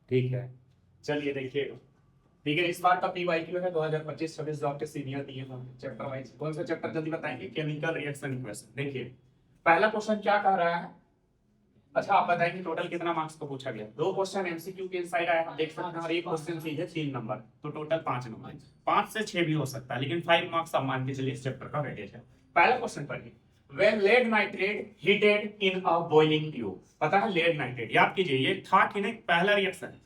ठीक है, चलिए देखिएगा। ठीक है, इस बार का PYQ है 2025-26 जो आपके सीनियर दिए हैं चैप्टर वाइज। कौन सा चैप्टर जल्दी बताएंगे? Chemical reaction equation. देखिए पहला क्वेश्चन क्या कह रहा है। अच्छा आप बताएंगे टोटल कितना मार्क्स को पूछा गया। दो क्वेश्चन एमसीक्यू के इनसाइड आया, आप देख सकते हैं, और एक क्वेश्चन सीधे 3 नंबर, तो टोटल 5 नंबर। 5 से 6 भी हो सकता है, लेकिन 5 मार्क्स आप मान के चलिए इस चैप्टर का वेटेज है। पहला क्वेश्चन पढ़िए। When lead nitrate heated in a boiling tube, पता है लेड नाइट्रेट, याद कीजिए ये था कि नहीं, पहला रिएक्शन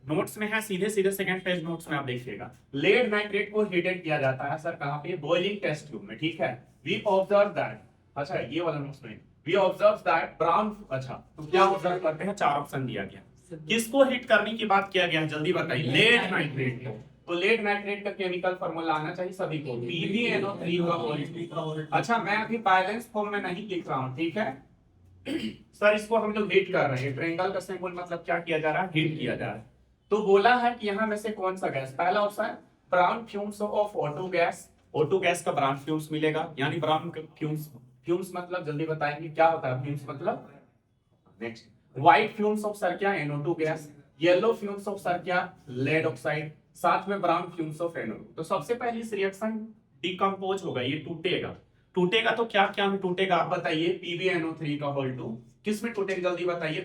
नोट्स में है, सीधे सीधे सेकंड पेज नोट्स में आप देखिएगा। लेड नाइट्रेट को हीटेड किया जाता है सर कहां पे? बॉइलिंग टेस्ट ट्यूब में। ठीक है, वी ऑब्जर्व दैट, अच्छा ये वाला नोट्स में, वी ऑब्जर्व दैट ब्राउन, अच्छा तो क्या ऑब्जर्व करते हैं? 4 ऑप्शन दिया गया। किसको हीट करने की बात किया गया है जल्दी बताइए? लेड नाइट्रेट को। तो लेड नाइट्रेट का केमिकल फार्मूला आना चाहिए सभी को, PbNO3 का होल। अच्छा मैं अभी बैलेंस फॉर्म में नहीं लिख रहा हूं, ठीक है सर, इसको हम लोग हीट कर रहे हैं। ट्रायंगल का सिंबल मतलब क्या किया जा रहा है? हीट किया जा रहा है। तो बोला है कि यहां में से कौन सा गैस, पहला option brown fumes of O2 gas. O2 gas का ब्राउन फ्यूम्स मिलेगा, यानी ब्राउन फ्यूम्स, फ्यूम्स मतलब जल्दी बताएंगे क्या होता है फ्यूम्स मतलब? Next, white fumes of sir क्या? NO2 gas. Yellow fumes of sir क्या? Lead oxide. साथ में ब्राउन फ्यूम्स ऑफ NO2। तो सबसे पहले इस रिएक्शन डिकम्पोज होगा, ये टूटेगा। टूटेगा तो क्या क्या में टूटेगा आप बताइए? PbNO3 का होल 2 किस में टूटेगा जल्दी बताइए?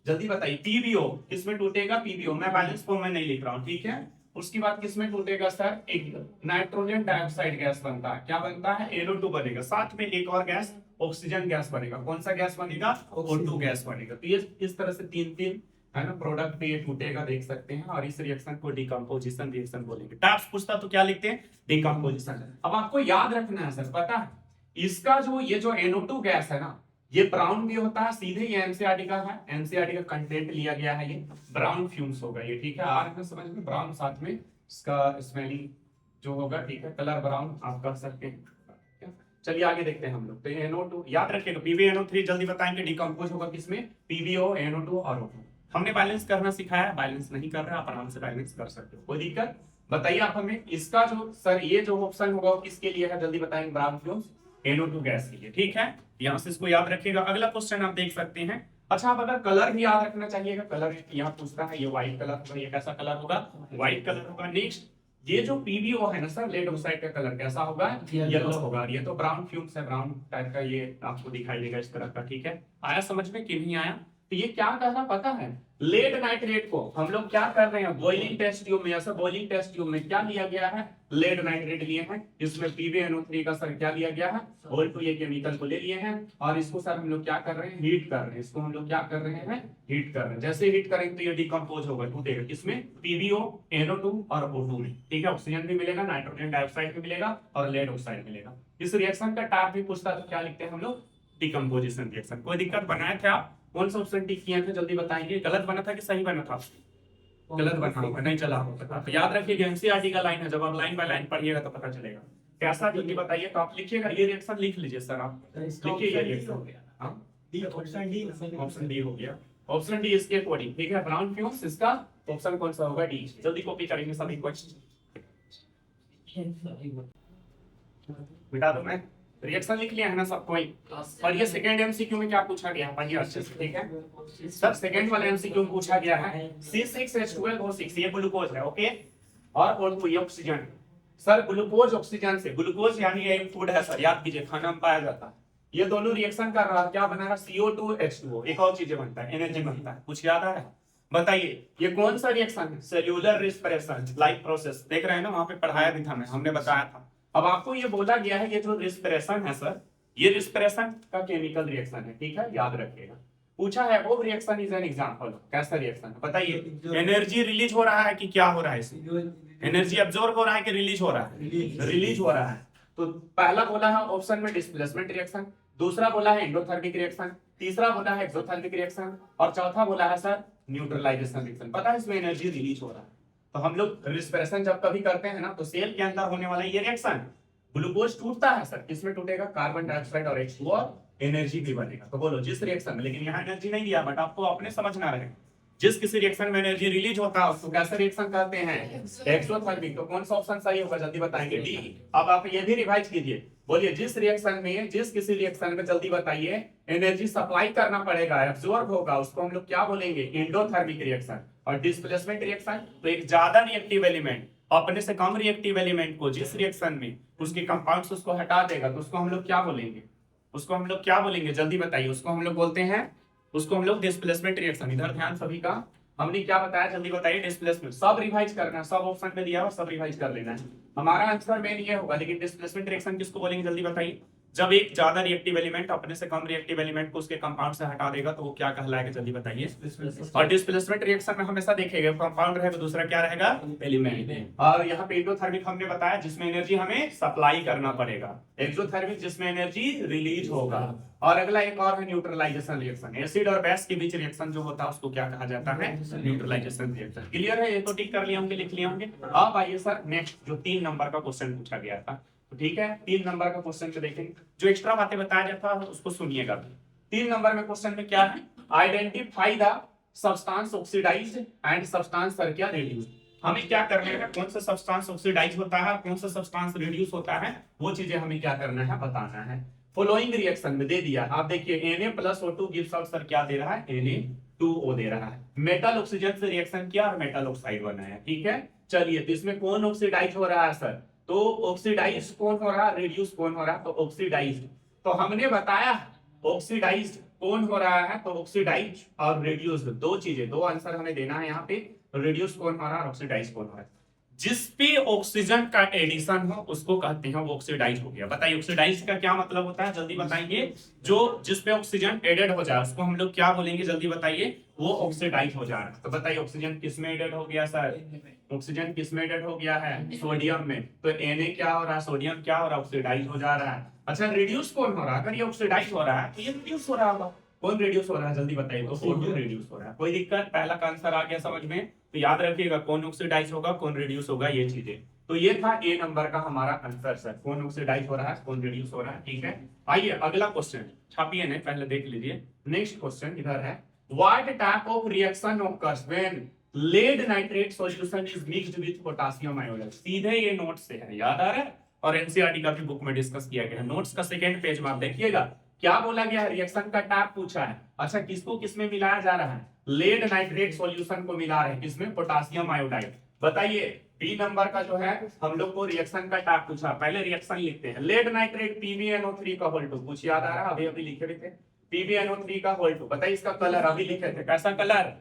जल्दी बताइए PbO किस में टूटेगा? PbO, मैं बैलेंस फॉर्म में नहीं लिख रहा हूं, ठीक है। उसके बाद किस में टूटेगा सर? एक नाइट्रोजन डाइऑक्साइड गैस बनता है, क्या बनता है? NO2 बनेगा, साथ में एक और गैस ऑक्सीजन गैस बनेगा। कौन सा गैस बनेगा? O2 गैस बनेगा। तो ये इस तरह से तीन तीन है ना प्रोडक्ट पे ये टूटेगा, देख सकते हैं। और इस रिएक्शन को डिकम्पोजिशन रिएक्शन बोलेंगे। टास्क पूछता तो क्या लिखते हैं? डिकम्पोजिशन। अब आपको याद रखना है सर, पता है इसका जो ये जो NO2 गैस है ना, ये ब्राउन भी होता है, सीधे ये एनसीईआरटी का है, एनसीईआरटी का कंटेंट लिया गया है, ये ब्राउन फ्यूम्स होगा ये, ठीक है। आर में समझ में ब्राउन, साथ में इसका स्मेलिंग जो होगा, ठीक है, कलर ब्राउन आप कह सकते हैं। चलिए आगे देखते हैं हम लोग। तो NO2 याद रखिएगा, PbNO3 जल्दी बताएंगे डिकम्पोज होगा किसमें? PbO, NO2 और O2। हमने बैलेंस करना सिखाया, बैलेंस नहीं कर रहे आप आराम से बैलेंस कर सकते हो, कोई दिक्कत? बताइए आप हमें इसका जो सर ये जो ऑप्शन होगा किसके लिए है जल्दी बताएंगे? ब्राउन फ्यूम्स NO2 गैस के लिए, ठीक है। यहाँ से इसको याद रखिएगा। अगला क्वेश्चन आप देख सकते हैं। अच्छा आप अगर कलर भी याद रखना चाहिएगा, कलर यहाँ पूछता है, ये व्हाइट कलर होगा, ये कैसा कलर होगा? व्हाइट कलर होगा। नेक्स्ट, ये जो PbO है ना सर, लेड ऑक्साइड का कलर कैसा होगा? येलो होगा। ये तो ब्राउन फ्यूम्स है, ब्राउन टाइप का ये आपको दिखाई देगा इस तरह का, ठीक है। आया समझ में कि नहीं आया? तो ये क्या कहना पता है? लेड नाइट्रेट को हम लोग क्या कर रहे हैं? बॉइलिंग टेस्ट ट्यूब में, ऐसा बॉइलिंग टेस्ट ट्यूब में क्या लिया गया है? लेड नाइट्रेट लिए हैं। इसमें PbNO3 का सर क्या लिया गया है? होल 2 ये केमिकल को ले लिए हैं, और इसको सर हम लोग क्या कर रहे हैं? हीट कर रहे हैं। इसको हम लोग क्या कर रहे हैं? हीट कर रहे हैं। जैसे हीट करेंगे तो ये डिकम्पोज होगा, टूटेगा किसमें? PbO, NO2 और O2 में, ठीक है। ऑक्सीजन भी मिलेगा, नाइट्रोजन डाइऑक्साइड भी मिलेगा, और लेड ऑक्साइड मिलेगा। इस रिएक्शन का टाइप भी पूछता तो क्या लिखते हैं हम लोग? Decomposition reaction. कोई दिक्कत? बनाए थे आप? कौन सा ऑप्शन टिक किए थे जल्दी बताएंगे? गलत बना था कि सही बना था? गलत बना होगा, नहीं चला होगा। तो याद रखिएगा एनसीईआरटी का लाइन है, जब आप लाइन बाय लाइन पढ़िएगा तो पता चलेगा कैसा, जल्दी बताइए। तो आप लिखिएगा, ये रिएक्शन लिख लीजिए सर, आप लिखिए ये रिएक्शन। ऑप्शन डी हो गया, ऑप्शन डी इसके अकॉर्डिंग, ठीक है। ब्राउन फ्यूम्स, इसका ऑप्शन कौन सा होगा? डी। जल्दी कॉपी करेंगे सभी क्वेश्चन, बिटा दो। मैं रिएक्शन लिख लिया है ना सब कोई? और ये सेकंड एमसीक्यू में क्या पूछा गया है पढ़िए अच्छे से, ठीक है सर। सेकंड वाला एमसीक्यू में पूछा गया है C6H12O6, ये ग्लूकोज है, ओके। और O2 ये ऑक्सीजन। सर ग्लूकोज ऑक्सीजन से, ग्लूकोज यानी एक फूड है सर, याद कीजिए खाना में पाया जाता है। ये दोनों रिएक्शन कर रहा है, क्या बनेगा? CO2H2O। एक और चीजें बनता है, एनर्जी बनता है, कुछ याद आ रहा है? बताइए ये कौन सा रिएक्शन है? सेल्यूलर रिस्पिरेशन लाइक प्रोसेस, देख रहे हैं ना, वहां पे पढ़ाया भी था, मैं हमने बताया था। अब आपको ये बोला गया है, ये जो रिस्पिरेशन है सर, ये रिस्पिरेशन का केमिकल रिएक्शन है, ठीक है, याद रखिएगा। पूछा है वो रिएक्शन इज एन एग्जांपल, कैसा रिएक्शन है बताइए? एनर्जी रिलीज हो रहा है कि क्या हो रहा है इसमें? एनर्जी अब्सॉर्ब हो रहा है कि रिलीज हो रहा है? रिलीज हो रहा है। तो पहला बोला है ऑप्शन में डिस्प्लेसमेंट रिएक्शन, दूसरा बोला है एंडोथर्मिक रिएक्शन, तीसरा बोला है एक्सोथर्मिक रिएक्शन, और चौथा बोला है सर न्यूट्रलाइजेशन रिएक्शन। पता है इसमें एनर्जी रिलीज हो रहा है। तो हम लोग रिस्पिरेशन जब कभी करते हैं ना, तो सेल के अंदर होने वाला ये रिएक्शन, ग्लूकोज टूटता है सर, किसमें टूटेगा? कार्बन डाइऑक्साइड और H2O, और एनर्जी भी बनेगा। तो बोलो जिस रिएक्शन में, लेकिन यहाँ एनर्जी नहीं दिया, बट आपको अपने समझना रहेगा। जिस किसी रिएक्शन में एनर्जी रिलीज होता है उसको कैसा रिएक्शन कहते हैं, एक्सोथर्मिक। तो कौन सा ऑप्शन सही होगा जल्दी बताएंगे, डी। अब आप ये भी रिवाइज कीजिए, बोलिए जिस रिएक्शन में, जिस किसी रिएक्शन में, जल्दी बताइए, एनर्जी सप्लाई करना पड़ेगा, एब्जॉर्ब होगा, उसको हम लोग क्या बोलेंगे, एंडोथर्मिक रिएक्शन। और डिस्प्लेसमेंट रिएक्शन, तो एक ज्यादा रिएक्टिव एलिमेंट अपने से कम रिएक्टिव एलिमेंट को जिस रिएक्शन में उसके कंपाउंड्स उसको हटा देगा तो उसको हम लोग क्या बोलेंगे, उसको हम लोग क्या बोलेंगे, जल्दी बताइए। उसको हम लोग बोलते हैं, उसको हम लोग डिस्प्लेसमेंट रिएक्शन। इधर ध्यान सभी का, हमने क्या बताया जल्दी बताइए, डिस्प्लेसमेंट। सब रिवाइज करना है, सब ऑप्शन में दिया है और सब रिवाइज कर लेना है। हमारा आंसर मेन ये होगा, लेकिन डिस्प्लेसमेंट रिएक्शन किसको बोलेंगे जल्दी बताइए, जब एक ज्यादा रिएक्टिव एलिमेंट अपने से कम रिएक्टिव एलिमेंट को उसके कंपाउंड से हटा देगा तो वो क्या कहलाएगा जल्दी बताइए। और डिस्प्लेसमेंट रिएक्शन में हमेशा देखिएगा कंपाउंड रहेगा, दूसरा क्या रहेगा, एलिमेंट। और यहाँ पे एंडोथर्मिक हमने बताया जिसमें एनर्जी हमें सप्लाई करना पड़ेगा, एक्सोथर्मिक जिसमें एनर्जी रिलीज होगा। और अगला एक और है न्यूट्रलाइजेशन रिएक्शन। एसिड और बेस के बीच रिएक्शन जो होता है उसको क्या कहा जाता है, न्यूट्रलाइजेशन रिएक्शन। क्लियर है, ये तो टिक कर लिया होंगे, लिख लिया होंगे। अब आइए सर नेक्स्ट जो 3 नंबर का क्वेश्चन पूछा गया था, तो ठीक है 3 नंबर का क्वेश्चन को देखेंगे, जो एक्स्ट्रा बातें बताया जाता है उसको सुनिएगा। 3 नंबर में क्वेश्चन में क्या है, identify the substance oxidised and substance क्या रिड्यूस। हमें क्या करना है, कौन सा सब्सटेंस ऑक्सीडाइज होता है, कौन सा सब्सटेंस रिड्यूस होता है, वो चीजें हमें क्या करना है, बताना है। फॉलोइंग रिएक्शन में दे दिया, आप देखिए Na+O2 गिव्स आउट सर क्या दे रहा है, Na2O दे रहा है। मेटल ऑक्सीजन से रिएक्शन किया और मेटल ऑक्साइड बनाया, ठीक है। चलिए तो इसमें कौन ऑक्सीडाइज हो रहा है सर, तो ऑक्सीडाइज कौन हो रहा है, रिड्यूस कौन हो रहा है, तो ऑक्सीडाइज। तो हमने बताया ऑक्सीडाइज कौन हो रहा है, तो ऑक्सीडाइज और रिड्यूस, दो चीजें, दो आंसर हमें देना है यहाँ पे। रिड्यूस कौन हो रहा है, ऑक्सीडाइज कौन हो रहा है। जिस पे ऑक्सीजन का एडिशन हो उसको कहते हैं वो ऑक्सीडाइज हो गया। बताइए ऑक्सीडाइज का क्या मतलब होता है, जल्दी बताइए। जो जिस पे ऑक्सीजन एडेड हो जाए उसको हम लोग क्या बोलेंगे, जल्दी बताइए, वो ऑक्सीडाइज हो जा रहा है। तो बताइए ऑक्सीजन किस में एडेड हो गया सर, ऑक्सीजन किस में एडेड हो गया है, सोडियम में। तो Na क्या हो रहा है, सोडियम क्या हो रहा है, ऑक्सीडाइज हो जा रहा है। अच्छा रिड्यूस कौन हो रहा है, अगर ये ऑक्सीडाइज हो रहा है तो ये रिड्यूस हो रहा होगा। कौन रिड्यूस हो रहा है जल्दी बताइए, तो O2 रिड्यूस हो रहा है। कोई दिक्कत, पहला का आंसर आ गया समझ में। तो याद रखिएगा कौन ऑक्सीडाइज होगा, कौन रिड्यूस होगा, ये चीजें। तो ये था ए नंबर का हमारा आंसर सर, कौन ऑक्सीडाइज हो रहा है, कौन रिड्यूस हो रहा है, ठीक है। आइए अगला क्वेश्चन, छापिए नहीं, पहले देख लीजिए। नेक्स्ट क्वेश्चन इधर है, what type of reaction occurs when lead nitrate solution is mixed with potassium iodide. सीधे ये नोट से है, याद आ रहा है, और एनसीईआरटी का भी बुक में डिस्कस किया गया है। नोट्स का सेकंड पेज में आप देखिएगा क्या बोला गया है, रिएक्शन का टाइप पूछा है। अच्छा किसको किसमें मिलाया जा रहा है, लेड नाइट्रेट सॉल्यूशन को मिला रहे हैं, किसमें, पोटेशियम आयोडाइड। बताइए बी नंबर का जो है हम लोग को रिएक्शन का टाइप पूछा, पहले रिएक्शन लिखते हैं। लेड नाइट्रेट PbNO3 का होल 2, कुछ याद आ रहा है, अभी अभी लिखे भी थे, PbNO3 का होल 2। बताइए इसका कलर अभी लिखे थे, कैसा कलर,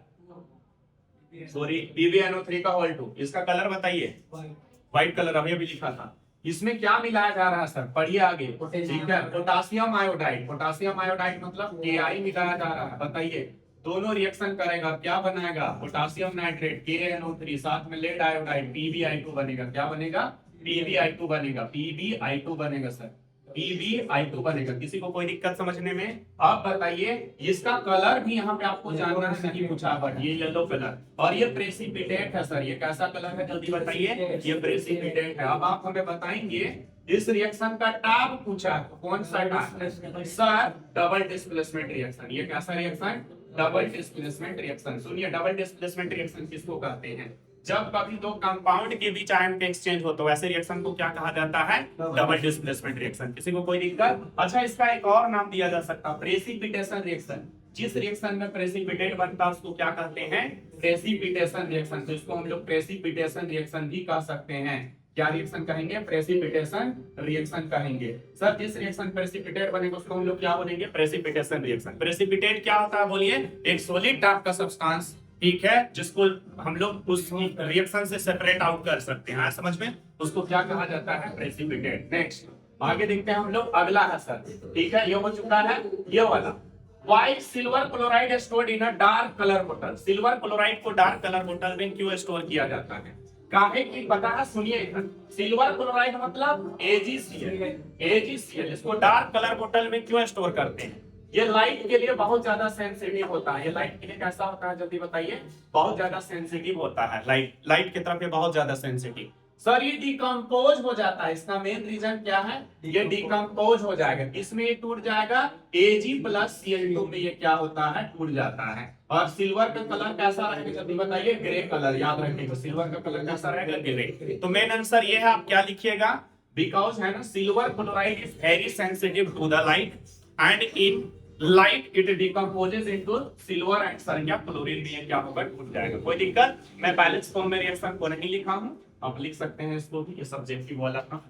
सॉरी PbNO3 का होल 2, इसका कलर बताइए, व्हाइट कलर, अभी अभी लिखा था। इसमें क्या मिलाया जा रहा है सर, पढ़िए आगे, ठीक है, पोटेशियम आयोडाइड। पोटेशियम आयोडाइड मतलब Ki मिलाया जा रहा है। बताइए दोनों रिएक्शन करेगा, क्या बनाएगा, पोटेशियम नाइट्रेट KNO3, साथ में लेड आयोडाइड PbI2 बनेगा। क्या बनेगा, PbI2 बनेगा, PbI2 बनेगा सर, PbI2 बनेगा। किसी को कोई दिक्कत समझने में। अब बताइए इसका कलर भी यहाँ पे आपको जानना है, नहीं पूछा, बट ये येलो कलर, और ये प्रेसिपिटेट है सर। ये कैसा कलर है जल्दी बताइए, ये प्रेसिपिटेट है। अब आप हमें बताएंगे इस रिएक्शन का टाइप पूछा, कौन सा type sir, double displacement reaction. ये कैसा रिएक्शन, डबल डिस्प्लेसमेंट रिएक्शन। सुनिए डबल डिस्प्लेसमेंट रिएक्शन किसको कहते हैं, जब कभी दो कंपाउंड के बीच आयन के एक्सचेंज हो तो ऐसे रिएक्शन को क्या कहा जाता है, डबल डिस्प्लेसमेंट रिएक्शन। किसी को कोई दिक्कत। अच्छा इसका एक और नाम दिया जा सकता है, प्रेसिपिटेशन रिएक्शन। जिस रिएक्शन में प्रेसिपिटेट बनता है उसको क्या कहते हैं, प्रेसिपिटेशन रिएक्शन। तो इसको हम लोग प्रेसिपिटेशन रिएक्शन भी कह सकते हैं। क्या रिएक्शन कहेंगे, प्रेसिपिटेशन रिएक्शन कहेंगे। सर जिस रिएक्शन प्रेसिपिटेट बनेगा उसको हम लोग क्या बोलेंगे, प्रेसिपिटेशन रिएक्शन। प्रेसिपिटेट क्या होता है बोलिए, एक सॉलिड टाइप का सब्सटेंस, ठीक है, जिसको हम लोग उस रिएक्शन से सेपरेट आउट कर सकते हैं, समझ में, उसको क्या कहा जाता है, प्रेसिपिटेट। नेक्स्ट आगे देखते हैं हम लोग, अगला है सर, ठीक है, ये हो चुका है ये वाला। White silver chloride stored in a dark colour बोतल। सिल्वर क्लोराइड को डार्क कलर बोतल में क्यों स्टोर किया जाता है, काहे की पता है, सुनिए। सिल्वर क्लोराइड मतलब AgCl, इसको डार्क कलर बोतल में क्यों स्टोर करते हैं, ये लाइट के लिए बहुत ज्यादा सेंसिटिव होता है। ये लाइट के लिए कैसा होता है जल्दी बताइए, बहुत ज्यादा सेंसिटिव होता है, लाइट की तरफ ये बहुत ज्यादा सेंसिटिव। सर ये डिकम्पोज हो जाता है, इसका मेन रीजन क्या है, ये डिकम्पोज हो जाएगा, इसमें ये टूट जाएगा, Ag+Cl2 में ये क्या होता है, टूट जाता है। और सिल्वर का कलर कैसा रहेगा जल्दी बताइए, ग्रे कलर, याद रखिएगा सिल्वर का कलर कैसा रहेगा, ग्रे। तो मेन आंसर ये है, आप क्या लिखिएगा, बिकॉज है ना silver chloride is very sensitive to the light and in light it decomposes into silver and sir क्या क्लोरीन में क्या होगा, टूट जाएगा। कोई दिक्कत, मैं बैलेंस फॉर्म में रिएक्शन को नहीं लिखा हूं, आप लिख सकते हैं इसको भी, ये सब्जेक्टिव वाला था।